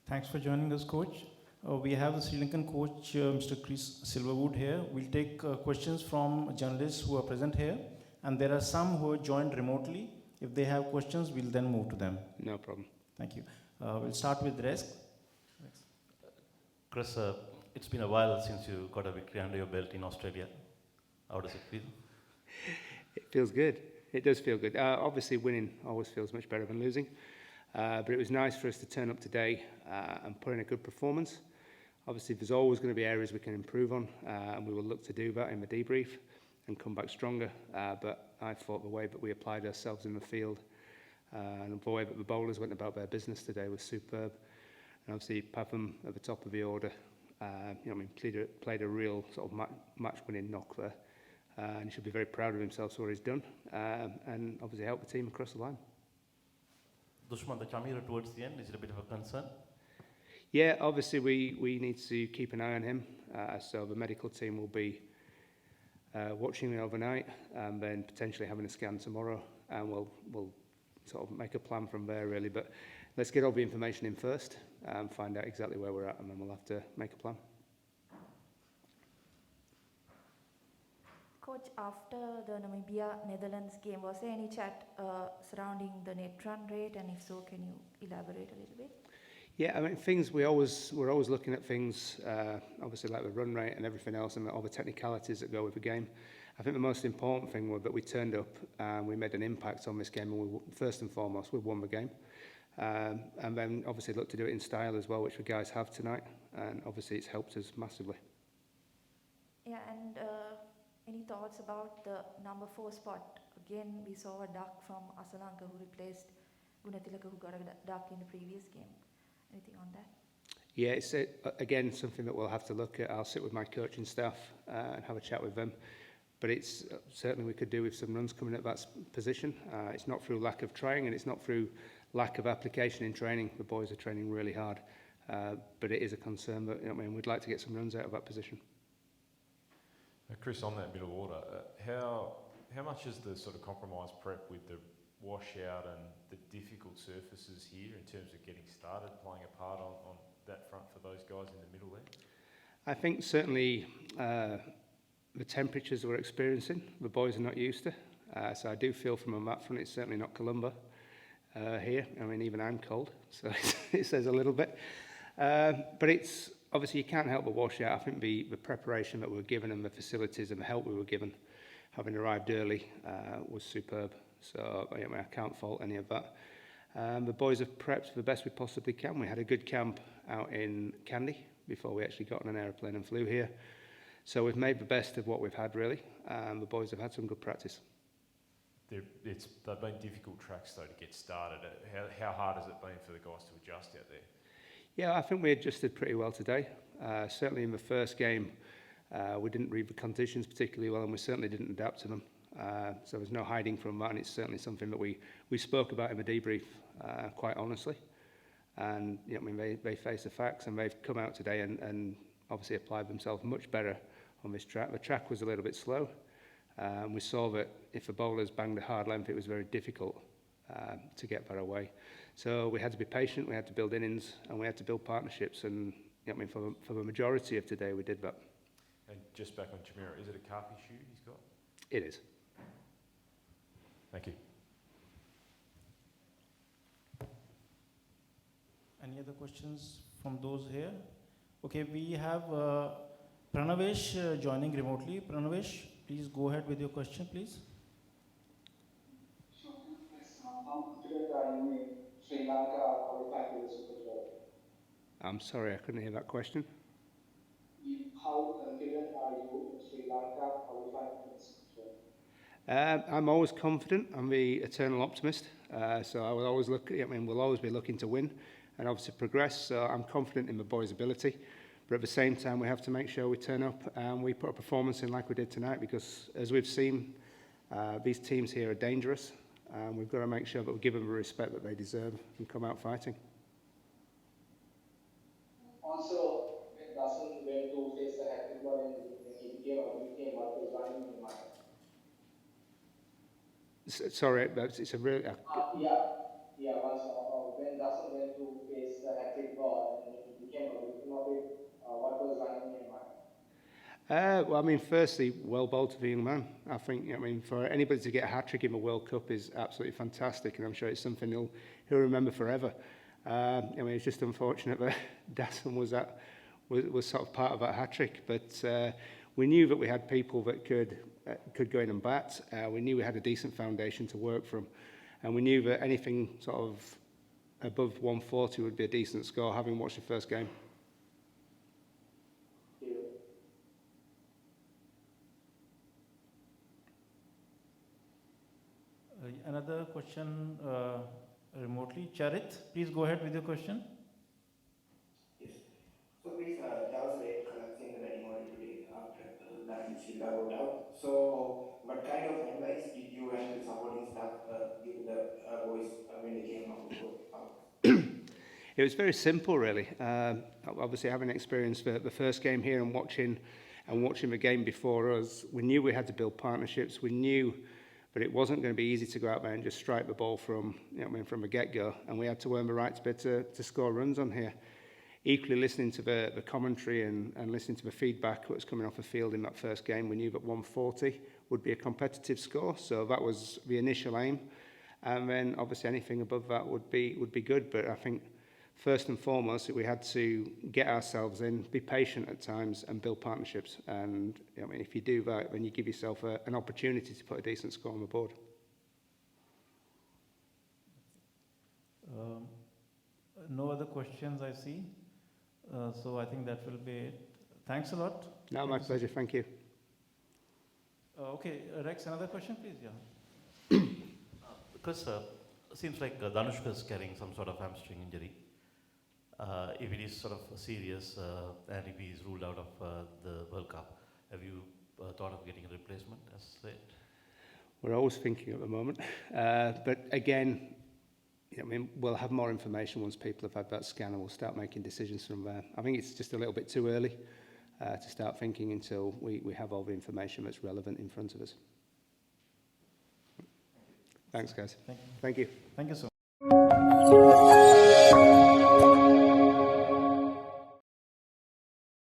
Thanks for joining us, Coach. We have the Sri Lankan coach, Mr. Chris Silverwood here. We'll take questions from journalists who are present here, and there are some who are joined remotely. If they have questions, we'll then move to them. No problem. Thank you. We'll start with Resk. Chris, it's been a while since you got a victory under your belt in Australia. How does it feel? It feels good. It does feel good. Obviously, winning always feels much better than losing. But it was nice for us to turn up today and put in a good performance. Obviously, there's always going to be areas we can improve on, and we will look to do that in the debrief and come back stronger. But I thought the way that we applied ourselves in the field and the way that the bowlers went about their business today was superb. And obviously, Patham at the top of the order, played a real sort of match-winning knock there. And he should be very proud of himself for what he's done, and obviously help the team across the line. Dushman, the Chamira towards the end, is it a bit of a concern? Yeah, obviously we need to keep an eye on him. So the medical team will be watching him overnight and then potentially having a scan tomorrow, and we'll sort of make a plan from there really. But let's get all the information in first and find out exactly where we're at, and then we'll have to make a plan. Coach, after the Namibia-Netherlands game, was there any chat surrounding the net run rate, and if so, can you elaborate a little bit? Yeah, I mean, we're always looking at things, obviously like the run rate and everything else, and all the technicalities that go with the game. I think the most important thing was that we turned up and we made an impact on this game, and first and foremost, we won the game. And then obviously look to do it in style as well, which the guys have tonight, and obviously it's helped us massively. Yeah, and any thoughts about the number 4 spot? Again, we saw a duck from Lanka who replaced Gunatilaka, who got a duck in the previous game. Anything on that? Yeah, it's again something that we'll have to look at. I'll sit with my coaching staff and have a chat with them. But it's certainly we could do with some runs coming at that position. It's not through lack of trying, and it's not through lack of application in training. The boys are training really hard, but it is a concern that we'd like to get some runs out of that position. Chris, on that middle order, how much is the sort of compromise prep with the washout and the difficult surfaces here in terms of getting started playing a part on that front for those guys in the middle there? I think certainly the temperatures we're experiencing, the boys are not used to. So I do feel from on that front, it's certainly not Colombo here. I mean, even I'm cold, so it says a little bit. But it's obviously you can't help but wash out. I think the preparation that we were given and the facilities and the help we were given, having arrived early, was superb. So I can't fault any of that. The boys have prepped the best we possibly can. We had a good camp out in Kandy before we actually got on an aeroplane and flew here. So we've made the best of what we've had, really. The boys have had some good practice. They've been difficult tracks, though, to get started. How hard has it been for the guys to adjust out there? Yeah, I think we adjusted pretty well today. Certainly in the first game, we didn't read the conditions particularly well, and we certainly didn't adapt to them. So there's no hiding from that, and it's certainly something that we spoke about in the debrief quite honestly. And they face the facts, and they've come out today and obviously applied themselves much better on this track. The track was a little bit slow. We saw that if the bowlers banged a hard length, it was very difficult to get that away. So we had to be patient, we had to build innings, and we had to build partnerships. And for the majority of today, we did that. And just back on Chamira, is it a carpy shoe he's got? It is. Thank you. Any other questions from those here? Okay, we have Pranavesh joining remotely. Pranavesh, please go ahead with your question, please. Sure. How confident are you in Sri Lanka qualifying for the Super 12? I'm sorry, I couldn't hear that question. How confident are you in Sri Lanka qualifying for the Super 12? I'm always confident. I'm the eternal optimist. So I will always we'll always be looking to win and obviously progress. So I'm confident in the boys' ability. But at the same time, we have to make sure we turn up and we put a performance in like we did tonight, because as we've seen, these teams here are dangerous. And we've got to make sure that we give them the respect that they deserve and come out fighting. Also, when Dasan went to face the hat-trick ball and he became a big game, what was running in your mind? Sorry, it's a really... Once when Dasan went to face the hat-trick goal, and then he became a victim of it. What was running in your mind? Well, I mean, firstly, well bowled to the young man. I think, I mean, for anybody to get a hat-trick in the World Cup is absolutely fantastic, and I'm sure it's something he'll remember forever. I mean, it's just unfortunate that Dasson was sort of part of that hat-trick, but we knew that we had people that could go in and bat. We knew we had a decent foundation to work from, and we knew that anything sort of above 140 would be a decent score, having watched the first game. Another question remotely. Charit, please go ahead with your question. Yes. So, Chris, there was a late collapse in the batting order today after Lanka got out. So, what kind of advice did you and the supporting staff give to the boys when they came out? It was very simple, really. Obviously, having experienced the first game here and watching the game before us, we knew we had to build partnerships. We knew that it wasn't going to be easy to go out there and just strike the ball from a get-go, and we had to earn the right to score runs on here. Equally, listening to the commentary and listening to the feedback that was coming off the field in that first game, we knew that 140 would be a competitive score, so that was the initial aim. And then, obviously, anything above that would be good. But I think first and foremost, we had to get ourselves in, be patient at times, and build partnerships. And I mean, if you do that, then you give yourself an opportunity to put a decent score on the board. No other questions I see. So I think that will be it. Thanks a lot. No, my pleasure. Thank you. Okay, Rex, another question, please. Yeah. Because seems like Danushka is carrying some sort of hamstring injury. If it is sort of serious and if he is ruled out of the World Cup, have you thought of getting a replacement as said? We're always thinking at the moment. But again, I mean, we'll have more information once people have had that scan and we'll start making decisions from there. I think it's just a little bit too early to start thinking until we have all the information that's relevant in front of us. Thanks, guys. Thank you. Thank you. Thank you so much.